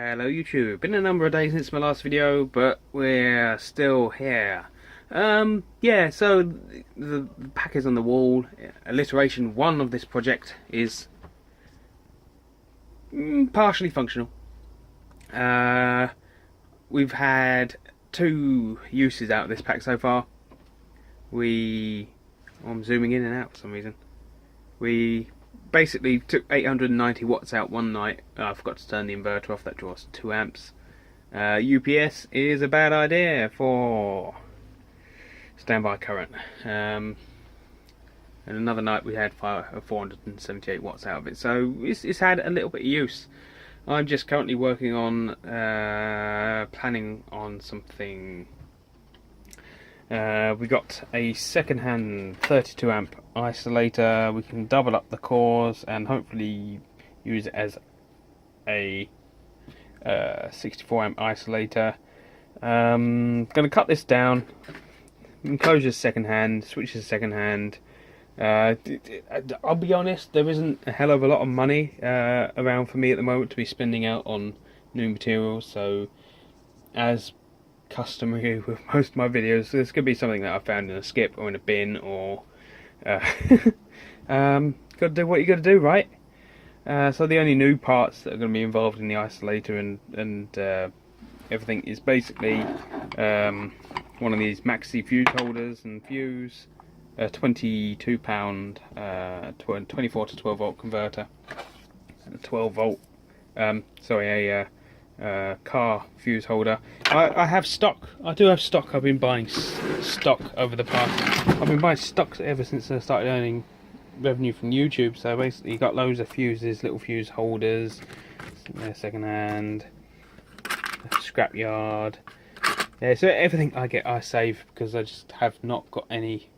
Hello YouTube, been a number of days since my last video, but we're still here. Yeah, so the pack is on the wall. Alliteration 1 of this project is partially functional. We've had 2 uses out of this pack so far. I'm zooming in and out for some reason. We basically took 890 watts out one night. I forgot to turn the inverter off, that draws 2 amps. UPS is a bad idea for standby current. And another night we had 478 watts out of it, so it's had a little bit of use. I'm just currently working on planning on something. We got a second-hand 32 amp isolator. We can double up the cores and hopefully use it as a 64 amp isolator. Going to cut this down. Enclosure's second-hand, switch is second-hand. I'll be honest, there isn't a hell of a lot of money around for me at the moment to be spending out on new materials, so as customary with most of my videos, there's going to be something that I found in a skip or in a bin, or gotta do what you gotta do, right? So the only new parts that are going to be involved in the isolator and everything is basically one of these maxi fuse holders and fuse, a 22 pound 24 to 12 volt converter, and a 12 volt car fuse holder. I have stock. I do have stock. I've been buying stock over the past. I've been buying stock ever since I started earning revenue from YouTube. So basically, got loads of fuses, little fuse holders, second hand, scrapyard. Yeah, so everything I get, I save because I just have not got any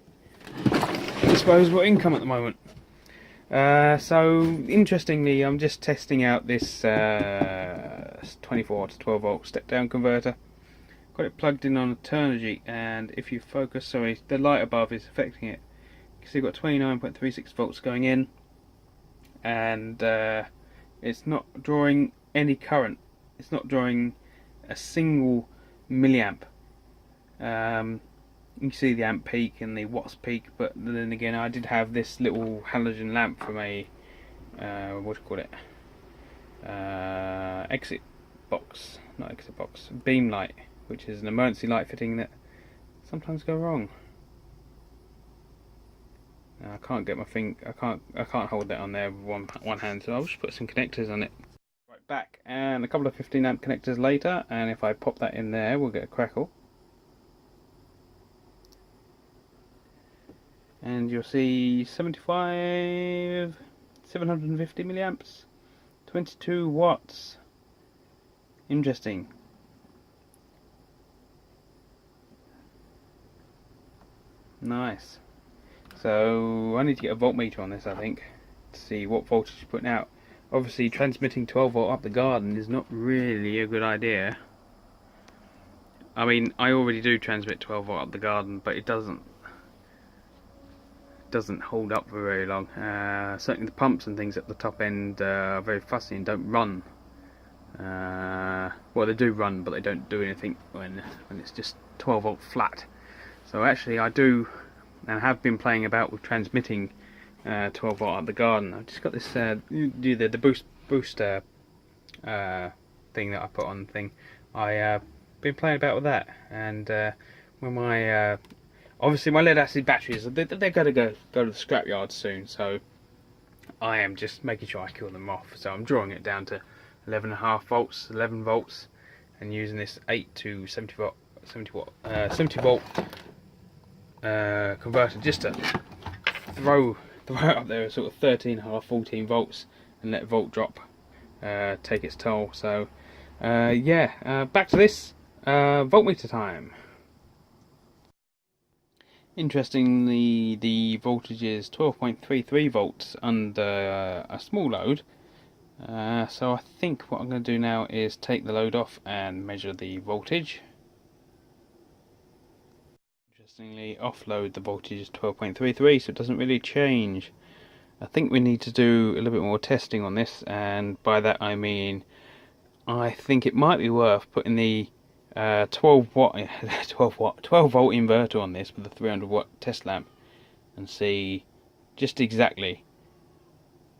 disposable income at the moment. So interestingly, I'm just testing out this 24 to 12 volt step down converter. Got it plugged in on a Turnigy, and if you focus, sorry, the light above is affecting it. You can see you've got 29.36 volts going in, and it's not drawing any current. It's not drawing a single milliamp. You can see the amp peak and the watts peak, but then again, I did have this little halogen lamp from a what do you call it? Exit box, not exit box, beam light, which is an emergency light fitting that sometimes go wrong. I can't get my finger. I can't hold that on there with one hand, so I'll just put some connectors on it. Right back, and a couple of 15 amp connectors later, and if I pop that in there, we'll get a crackle. And you'll see 750 milliamps, 22 watts. Interesting. Nice. So I need to get a voltmeter on this, I think, to see what voltage it's putting out. Obviously, transmitting 12 volt up the garden is not really a good idea. I mean, I already do transmit 12 volt up the garden, but it doesn't hold up for very long. Certainly the pumps and things at the top end are very fussy and don't run. Well, they do run, but they don't do anything when it's just 12 volt flat. So actually I do and have been playing about with transmitting 12 volt up the garden. I've just got this the booster thing that I put on the thing. I've been playing about with that, and when my obviously my lead acid batteries, they're going to go to the scrapyard soon, so I am just making sure I kill them off. So I'm drawing it down to 11.5 volts, 11 volts, and using this 8 to 70 volt converter just to throw it up there at sort of 13.5, 14 volts, and let volt drop take its toll. So yeah, back to this voltmeter time. Interestingly, the voltage is 12.33 volts under a small load. So I think what I'm going to do now is take the load off and measure the voltage. Interestingly, offload the voltage is 12.33, so it doesn't really change. I think we need to do a little bit more testing on this, and by that I mean I think it might be worth putting the 12 volt inverter on this with a 300 watt test lamp and see just exactly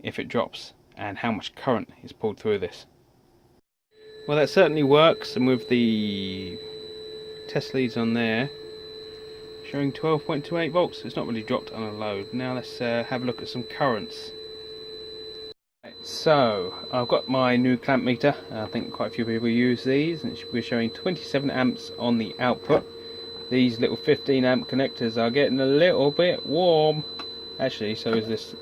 if it drops and how much current is pulled through this. Well, that certainly works, and with the test leads on there showing 12.28 volts, it's not really dropped on a load. Now let's have a look at some currents. So I've got my new clamp meter. I think quite a few people use these, and we're showing 27 amps on the output. These little 15 amp connectors are getting a little bit warm. Actually, so is this.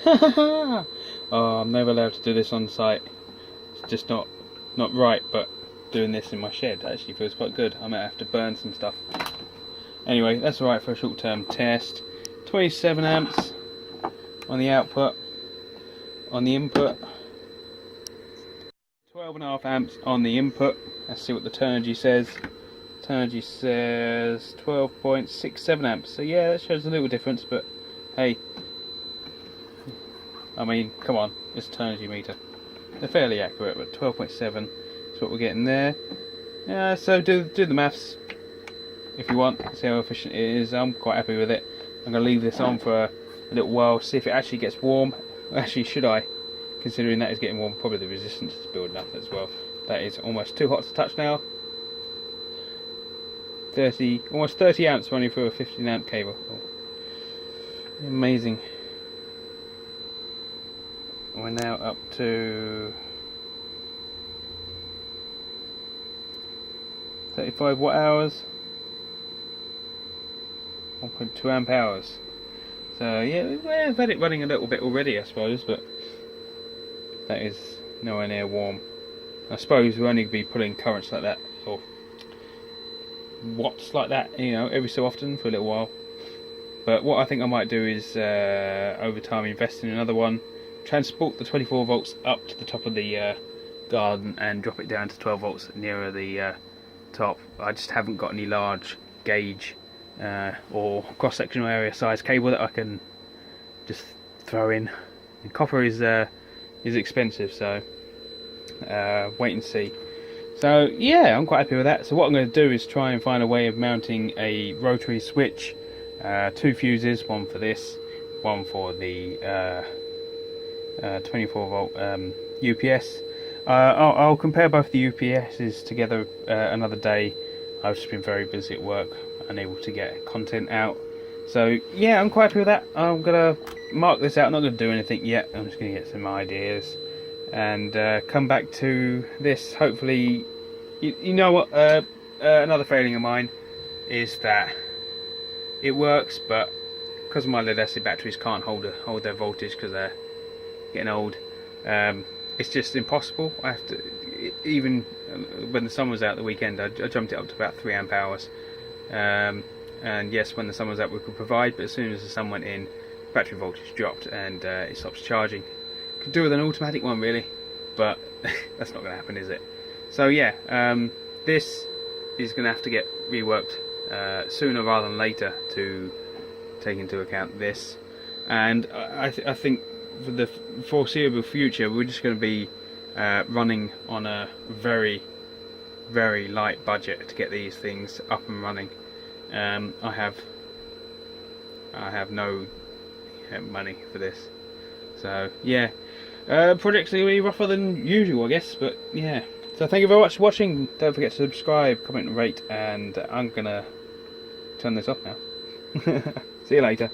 Oh, I'm never allowed to do this on site. It's just not right, but doing this in my shed actually feels quite good. I might have to burn some stuff. Anyway, that's alright for a short term test. 27 amps on the output. On the input, 12.5 amps on the input. Let's see what the Turnigy says. Turnigy says 12.67 amps. So yeah, that shows a little difference, but hey, I mean, come on, it's a Turnigy meter. They're fairly accurate, but 12.7 is what we're getting there. So do the maths if you want. See how efficient it is. I'm quite happy with it. I'm going to leave this on for a little while, see if it actually gets warm. Actually, should I? Considering that is getting warm, probably the resistance is building up as well. That is almost too hot to touch now. Almost 30 amps running through a 15 amp cable. Oh. Amazing. We're now up to 35 watt hours. 1.2 amp hours. So yeah, we've had it running a little bit already, I suppose, but that is nowhere near warm. I suppose we'll only be pulling currents like that, or watts like that, you know, every so often for a little while. But what I think I might do is, over time, invest in another one, transport the 24 volts up to the top of the garden and drop it down to 12 volts nearer the top. I just haven't got any large gauge or cross-sectional area size cable that I can just throw in. And copper is expensive, so wait and see. So yeah, I'm quite happy with that. So what I'm going to do is try and find a way of mounting a rotary switch, 2 fuses, one for this, one for the 24 volt UPS. I'll compare both the UPSs together another day. I've just been very busy at work, unable to get content out. So yeah, I'm quite happy with that. I'm gonna mark this out. I'm not gonna do anything yet. I'm just gonna get some ideas and come back to this. Hopefully, you know what? Another failing of mine is that it works, but because my lead acid batteries can't hold their voltage because they're getting old, it's just impossible. I have to, even when the sun was out the weekend, I jumped it up to about 3 amp hours. And yes, when the sun was out we could provide, but as soon as the sun went in, battery voltage dropped and it stops charging. Could do with an automatic one really, but that's not going to happen, is it? So yeah, this is going to have to get reworked sooner rather than later to take into account this. And I think for the foreseeable future we're just going to be running on a very, very light budget to get these things up and running. I have no money for this, so yeah, project's going to be rougher than usual, I guess, but yeah. So thank you very much for watching. Don't forget to subscribe, comment and rate, and I'm gonna turn this off now. See you later.